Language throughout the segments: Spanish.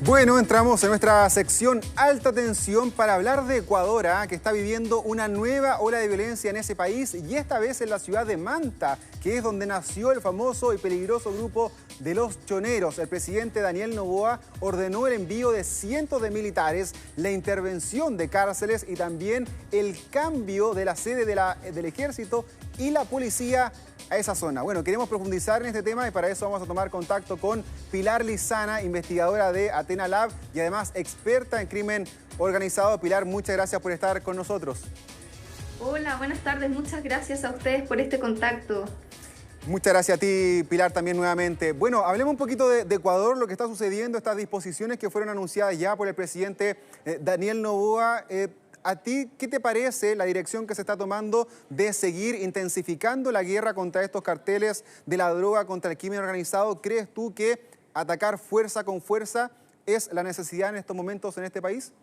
Bueno, entramos en nuestra sección Alta Tensión para hablar de Ecuador, que está viviendo una nueva ola de violencia en ese país y esta vez en la ciudad de Manta, que es donde nació el famoso y peligroso grupo de los Choneros. El presidente Daniel Noboa ordenó el envío de cientos de militares, la intervención de cárceles y también el cambio de la sede del ejército y la policía a esa zona. Bueno, queremos profundizar en este tema y para eso vamos a tomar contacto con Pilar Lizana, investigadora de Athena Lab y además experta en crimen organizado. Pilar, muchas gracias por estar con nosotros. Hola, buenas tardes. Muchas gracias a ustedes por este contacto. Muchas gracias a ti, Pilar, también nuevamente. Bueno, hablemos un poquito de Ecuador, lo que está sucediendo, estas disposiciones que fueron anunciadas ya por el presidente Daniel Noboa. ¿A ti qué te parece la dirección que se está tomando de seguir intensificando la guerra contra estos carteles de la droga, contra el crimen organizado? ¿Crees tú que atacar fuerza con fuerza es la necesidad en estos momentos en este país?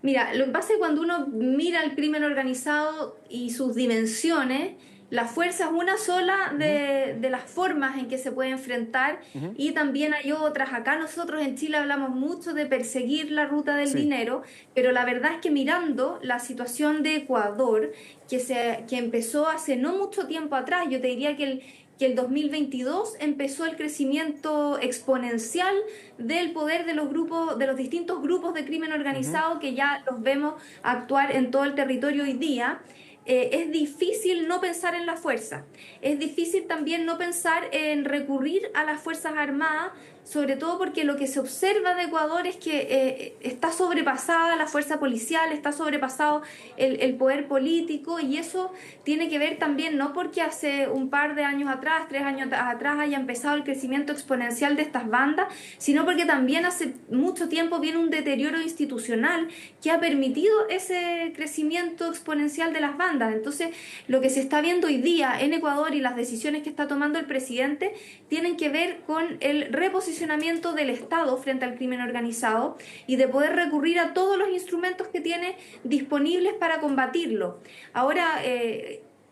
Mira, lo que pasa es que cuando uno mira el crimen organizado y sus dimensiones, la fuerza es una sola de las formas en que se puede enfrentar y también hay otras. Acá nosotros en Chile hablamos mucho de perseguir la ruta del dinero, pero la verdad es que mirando la situación de Ecuador, que empezó hace no mucho tiempo atrás, yo te diría que el 2022 empezó el crecimiento exponencial del poder de los grupos, de los distintos grupos de crimen organizado que ya los vemos actuar en todo el territorio hoy día. Es difícil no pensar en la fuerza, es difícil también no pensar en recurrir a las Fuerzas Armadas, sobre todo porque lo que se observa de Ecuador es que está sobrepasada la fuerza policial, está sobrepasado el poder político y eso tiene que ver también no porque hace un par de años atrás, 3 años atrás haya empezado el crecimiento exponencial de estas bandas, sino porque también hace mucho tiempo viene un deterioro institucional que ha permitido ese crecimiento exponencial de las bandas. Entonces, lo que se está viendo hoy día en Ecuador y las decisiones que está tomando el presidente tienen que ver con el reposicionamiento del Estado frente al crimen organizado y de poder recurrir a todos los instrumentos que tiene disponibles para combatirlo. Ahora,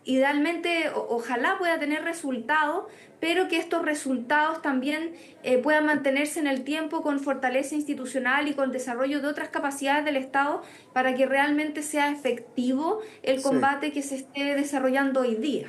idealmente, ojalá pueda tener resultados, pero que estos resultados también puedan mantenerse en el tiempo con fortaleza institucional y con desarrollo de otras capacidades del Estado para que realmente sea efectivo el combate que se esté desarrollando hoy día.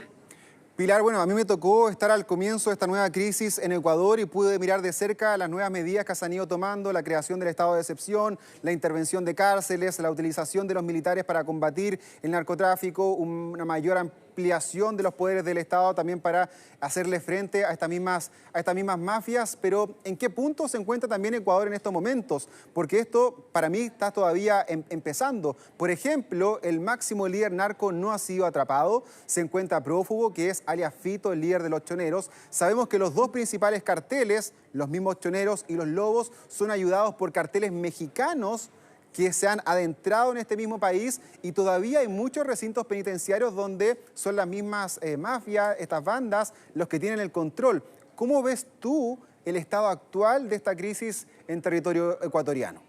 Pilar, bueno, a mí me tocó estar al comienzo de esta nueva crisis en Ecuador y pude mirar de cerca las nuevas medidas que se han ido tomando, la creación del estado de excepción, la intervención de cárceles, la utilización de los militares para combatir el narcotráfico, una mayor ampliación de los poderes del Estado también para hacerle frente a estas mismas mafias. Pero ¿en qué punto se encuentra también Ecuador en estos momentos? Porque esto para mí está todavía empezando. Por ejemplo, el máximo líder narco no ha sido atrapado, se encuentra prófugo, que es alias Fito, el líder de los Choneros. Sabemos que los dos principales carteles, los mismos Choneros y los Lobos, son ayudados por carteles mexicanos que se han adentrado en este mismo país y todavía hay muchos recintos penitenciarios donde son las mismas mafias, estas bandas, los que tienen el control. ¿Cómo ves tú el estado actual de esta crisis en territorio ecuatoriano?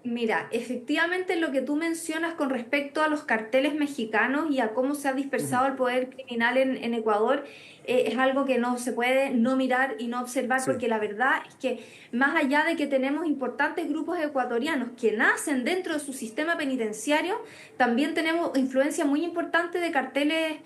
Mira, efectivamente lo que tú mencionas con respecto a los carteles mexicanos y a cómo se ha dispersado el poder criminal en Ecuador es algo que no se puede no mirar y no observar porque la verdad es que más allá de que tenemos importantes grupos ecuatorianos que nacen dentro de su sistema penitenciario, también tenemos influencia muy importante de carteles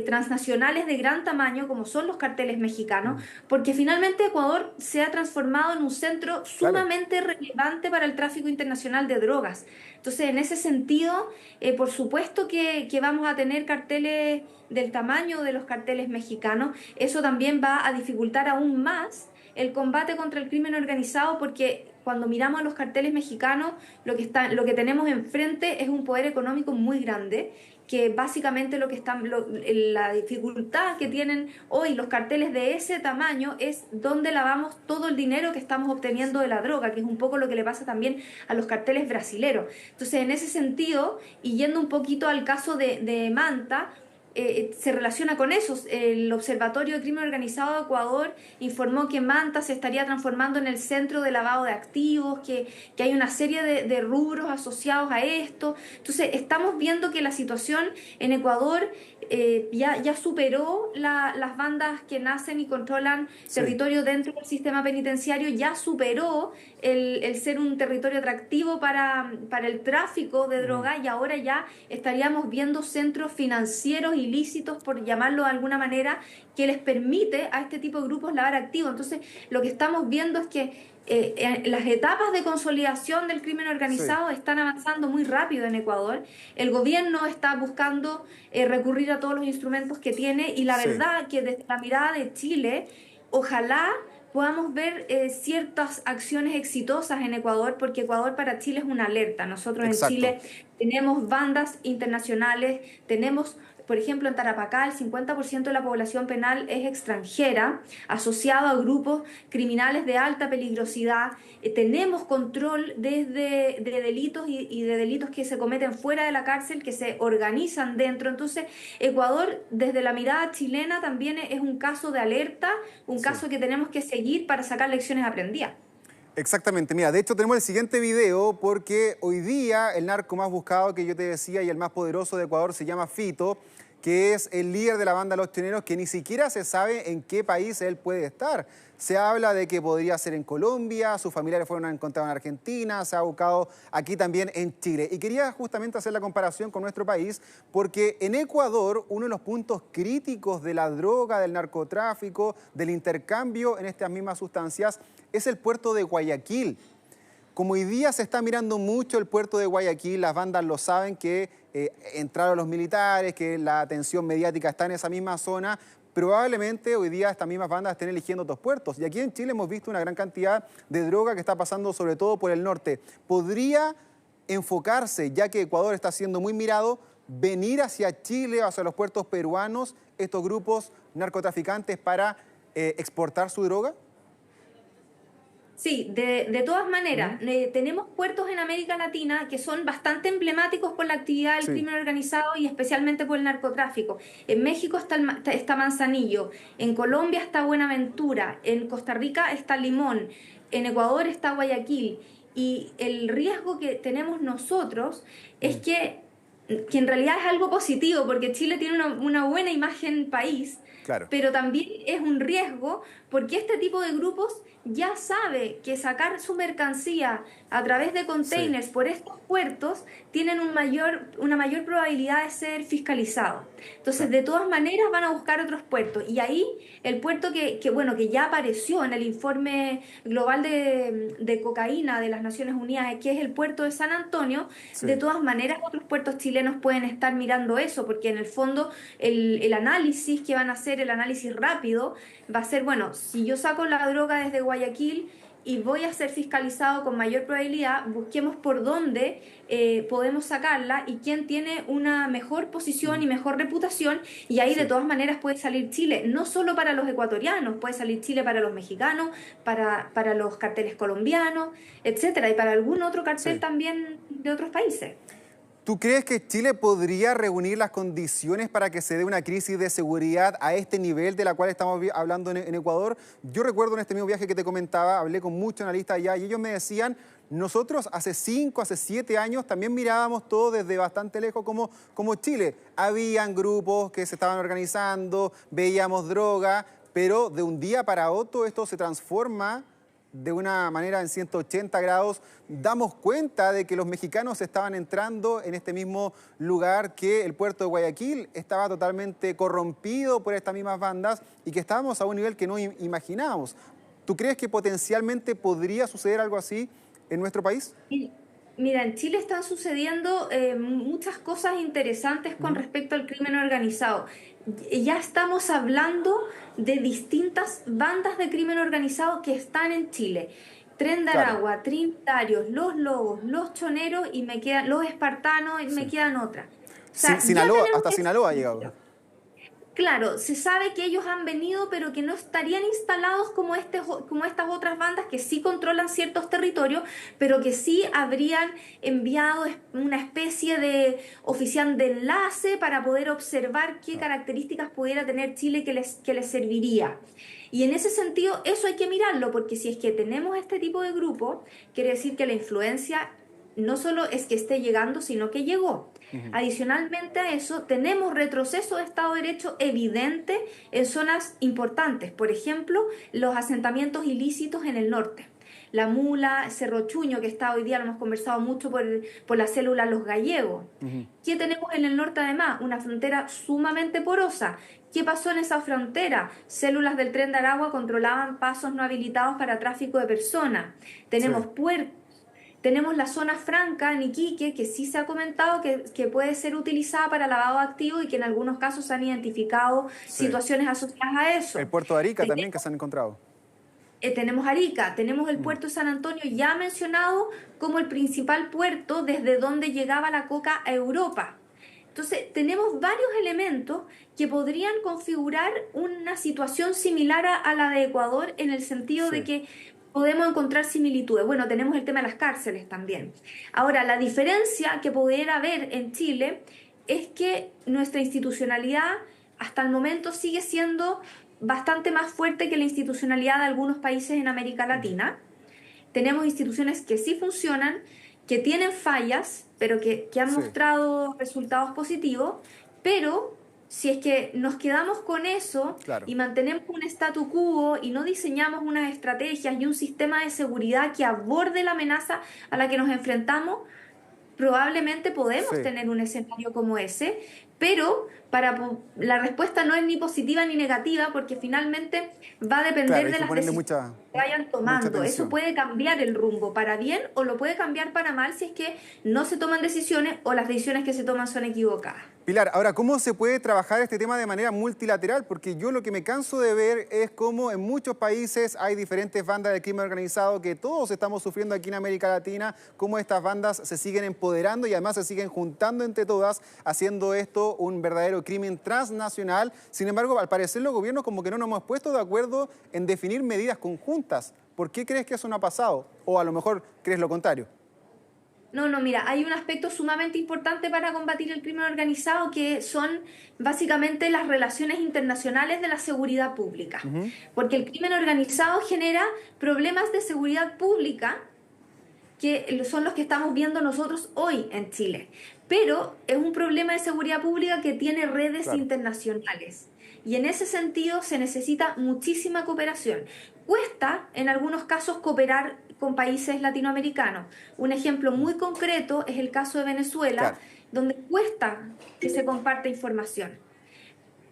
transnacionales de gran tamaño como son los carteles mexicanos, porque finalmente Ecuador se ha transformado en un centro sumamente relevante para el tráfico internacional de drogas. Entonces, en ese sentido, por supuesto que vamos a tener carteles del tamaño de los carteles mexicanos. Eso también va a dificultar aún más el combate contra el crimen organizado porque cuando miramos a los carteles mexicanos, lo que tenemos enfrente es un poder económico muy grande que básicamente la dificultad que tienen hoy los carteles de ese tamaño es dónde lavamos todo el dinero que estamos obteniendo de la droga, que es un poco lo que le pasa también a los carteles brasileros. Entonces, en ese sentido, y yendo un poquito al caso de Manta, se relaciona con eso. El Observatorio de Crimen Organizado de Ecuador informó que Manta se estaría transformando en el centro de lavado de activos, que hay una serie de rubros asociados a esto. Entonces, estamos viendo que la situación en Ecuador ya superó las bandas que nacen y controlan territorio dentro del sistema penitenciario, ya superó el ser un territorio atractivo para el tráfico de droga, y ahora ya estaríamos viendo centros financieros ilícitos, por llamarlo de alguna manera, que les permite a este tipo de grupos lavar activos. Entonces, lo que estamos viendo es que las etapas de consolidación del crimen organizado están avanzando muy rápido en Ecuador. El gobierno está buscando recurrir a todos los instrumentos que tiene, y la verdad que desde la mirada de Chile, ojalá podamos ver ciertas acciones exitosas en Ecuador, porque Ecuador para Chile es una alerta. Nosotros en Exacto. Chile tenemos bandas internacionales, tenemos, por ejemplo, en Tarapacá el 50% de la población penal es extranjera, asociado a grupos criminales de alta peligrosidad. Tenemos control de delitos y de delitos que se cometen fuera de la cárcel, que se organizan dentro. Entonces, Ecuador, desde la mirada chilena, también es un caso de alerta, un caso que tenemos que seguir para sacar lecciones aprendidas. Exactamente, mira, de hecho tenemos el siguiente video porque hoy día el narco más buscado que yo te decía y el más poderoso de Ecuador se llama Fito, que es el líder de la banda Los Choneros, que ni siquiera se sabe en qué país él puede estar. Se habla de que podría ser en Colombia, sus familiares fueron encontrados en Argentina, se ha buscado aquí también en Chile. Y quería justamente hacer la comparación con nuestro país, porque en Ecuador uno de los puntos críticos de la droga, del narcotráfico, del intercambio en estas mismas sustancias, es el puerto de Guayaquil. Como hoy día se está mirando mucho el puerto de Guayaquil, las bandas lo saben que entraron los militares, que la atención mediática está en esa misma zona, probablemente hoy día estas mismas bandas estén eligiendo otros puertos. Y aquí en Chile hemos visto una gran cantidad de droga que está pasando sobre todo por el norte. ¿Podría enfocarse, ya que Ecuador está siendo muy mirado, venir hacia Chile, hacia los puertos peruanos, estos grupos narcotraficantes para exportar su droga? Sí, de todas maneras, tenemos puertos en América Latina que son bastante emblemáticos por la actividad del crimen organizado y especialmente por el narcotráfico. En México está Manzanillo, en Colombia está Buenaventura, en Costa Rica está Limón, en Ecuador está Guayaquil. Y el riesgo que tenemos nosotros es que en realidad es algo positivo, porque Chile tiene una buena imagen país, Claro. pero también es un riesgo porque este tipo de grupos ya sabe que sacar su mercancía a través de containers por estos puertos tienen una mayor probabilidad de ser fiscalizados. Entonces, de todas maneras van a buscar otros puertos. Y ahí el puerto que ya apareció en el informe global de cocaína de las Naciones Unidas, que es el puerto de San Antonio, de todas maneras otros puertos chilenos pueden estar mirando eso, porque en el fondo el análisis que van a hacer, el análisis rápido, va a ser, bueno, si yo saco la droga desde Guayaquil y voy a ser fiscalizado con mayor probabilidad, busquemos por dónde podemos sacarla y quién tiene una mejor posición y mejor reputación, y ahí de todas maneras puede salir Chile, no solo para los ecuatorianos, puede salir Chile para los mexicanos, para los carteles colombianos, etcétera, y para algún otro cartel también de otros países. ¿Tú crees que Chile podría reunir las condiciones para que se dé una crisis de seguridad a este nivel de la cual estamos hablando en Ecuador? Yo recuerdo en este mismo viaje que te comentaba, hablé con muchos analistas allá y ellos me decían, nosotros hace 5, hace 7 años también mirábamos todo desde bastante lejos como Chile. Habían grupos que se estaban organizando, veíamos droga, pero de un día para otro esto se transforma de una manera en 180 grados, damos cuenta de que los mexicanos estaban entrando en este mismo lugar, que el puerto de Guayaquil estaba totalmente corrompido por estas mismas bandas y que estábamos a un nivel que no imaginábamos. ¿Tú crees que potencialmente podría suceder algo así en nuestro país? Mira, en Chile están sucediendo muchas cosas interesantes con respecto al crimen organizado. Ya estamos hablando de distintas bandas de crimen organizado que están en Chile. Tren de Aragua, Trinitarios, Los Lobos, Los Choneros y me quedan los Espartanos y me quedan otras. O sea, Sinaloa, hasta Sinaloa ha llegado. Claro, se sabe que ellos han venido, pero que no estarían instalados como estas otras bandas que sí controlan ciertos territorios, pero que sí habrían enviado una especie de oficial de enlace para poder observar qué características pudiera tener Chile que les serviría. Y en ese sentido, eso hay que mirarlo, porque si es que tenemos este tipo de grupo, quiere decir que la influencia no solo es que esté llegando, sino que llegó. Adicionalmente a eso, tenemos retroceso de Estado de Derecho evidente en zonas importantes. Por ejemplo, los asentamientos ilícitos en el norte. La Mula, Cerro Chuño, que está hoy día, lo hemos conversado mucho por la célula Los Gallegos. ¿Qué tenemos en el norte además? Una frontera sumamente porosa. ¿Qué pasó en esa frontera? Células del Tren de Aragua controlaban pasos no habilitados para tráfico de personas. Tenemos puertos. Tenemos la zona franca en Iquique, que sí se ha comentado que puede ser utilizada para lavado de activos y que en algunos casos se han identificado situaciones asociadas a eso. El puerto de Arica también que se han encontrado. Tenemos Arica, tenemos el puerto de San Antonio ya mencionado como el principal puerto desde donde llegaba la coca a Europa. Entonces, tenemos varios elementos que podrían configurar una situación similar a la de Ecuador en el sentido de que podemos encontrar similitudes. Bueno, tenemos el tema de las cárceles también. Ahora, la diferencia que pudiera haber en Chile es que nuestra institucionalidad hasta el momento sigue siendo bastante más fuerte que la institucionalidad de algunos países en América Latina. Tenemos instituciones que sí funcionan, que tienen fallas, pero que han mostrado resultados positivos, pero si es que nos quedamos con eso y mantenemos un statu quo y no diseñamos unas estrategias y un sistema de seguridad que aborde la amenaza a la que nos enfrentamos, probablemente podemos tener un escenario como ese, pero la respuesta no es ni positiva ni negativa porque finalmente va a depender de las decisiones que vayan tomando. Eso puede cambiar el rumbo para bien o lo puede cambiar para mal si es que no se toman decisiones o las decisiones que se toman son equivocadas. Pilar, ahora, ¿cómo se puede trabajar este tema de manera multilateral? Porque yo lo que me canso de ver es cómo en muchos países hay diferentes bandas de crimen organizado que todos estamos sufriendo aquí en América Latina, cómo estas bandas se siguen empoderando y además se siguen juntando entre todas, haciendo esto un verdadero crimen transnacional. Sin embargo, al parecer los gobiernos como que no nos hemos puesto de acuerdo en definir medidas conjuntas. ¿Por qué crees que eso no ha pasado? O a lo mejor crees lo contrario. No, mira, hay un aspecto sumamente importante para combatir el crimen organizado que son básicamente las relaciones internacionales de la seguridad pública. Porque el crimen organizado genera problemas de seguridad pública que son los que estamos viendo nosotros hoy en Chile. Pero es un problema de seguridad pública que tiene redes internacionales. Y en ese sentido se necesita muchísima cooperación. Cuesta, en algunos casos, cooperar con países latinoamericanos. Un ejemplo muy concreto es el caso de Venezuela, donde cuesta que se comparte información.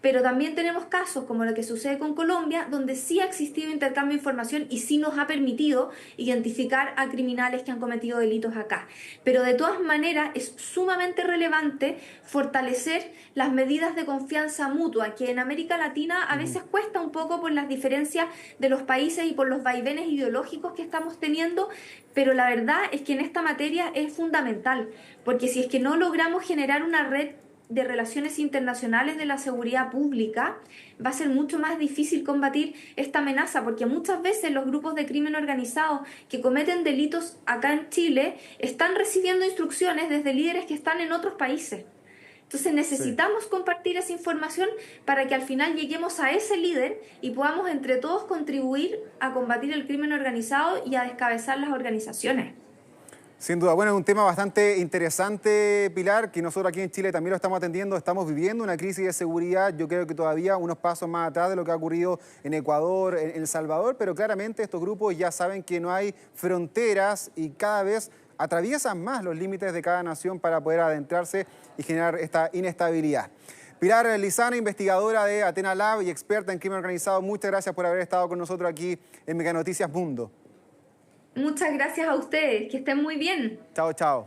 Pero también tenemos casos como lo que sucede con Colombia, donde sí ha existido intercambio de información y sí nos ha permitido identificar a criminales que han cometido delitos acá. Pero de todas maneras es sumamente relevante fortalecer las medidas de confianza mutua, que en América Latina a veces cuesta un poco por las diferencias de los países y por los vaivenes ideológicos que estamos teniendo, pero la verdad es que en esta materia es fundamental, porque si es que no logramos generar una red de relaciones internacionales de la seguridad pública, va a ser mucho más difícil combatir esta amenaza, porque muchas veces los grupos de crimen organizado que cometen delitos acá en Chile están recibiendo instrucciones desde líderes que están en otros países. Entonces necesitamos compartir esa información para que al final lleguemos a ese líder y podamos entre todos contribuir a combatir el crimen organizado y a descabezar las organizaciones. Sin duda, bueno, es un tema bastante interesante, Pilar, que nosotros aquí en Chile también lo estamos atendiendo. Estamos viviendo una crisis de seguridad, yo creo que todavía unos pasos más atrás de lo que ha ocurrido en Ecuador, en El Salvador, pero claramente estos grupos ya saben que no hay fronteras y cada vez atraviesan más los límites de cada nación para poder adentrarse y generar esta inestabilidad. Pilar Lizana, investigadora de Athena Lab y experta en crimen organizado, muchas gracias por haber estado con nosotros aquí en Meganoticias Mundo. Muchas gracias a ustedes, que estén muy bien. Chao, chao.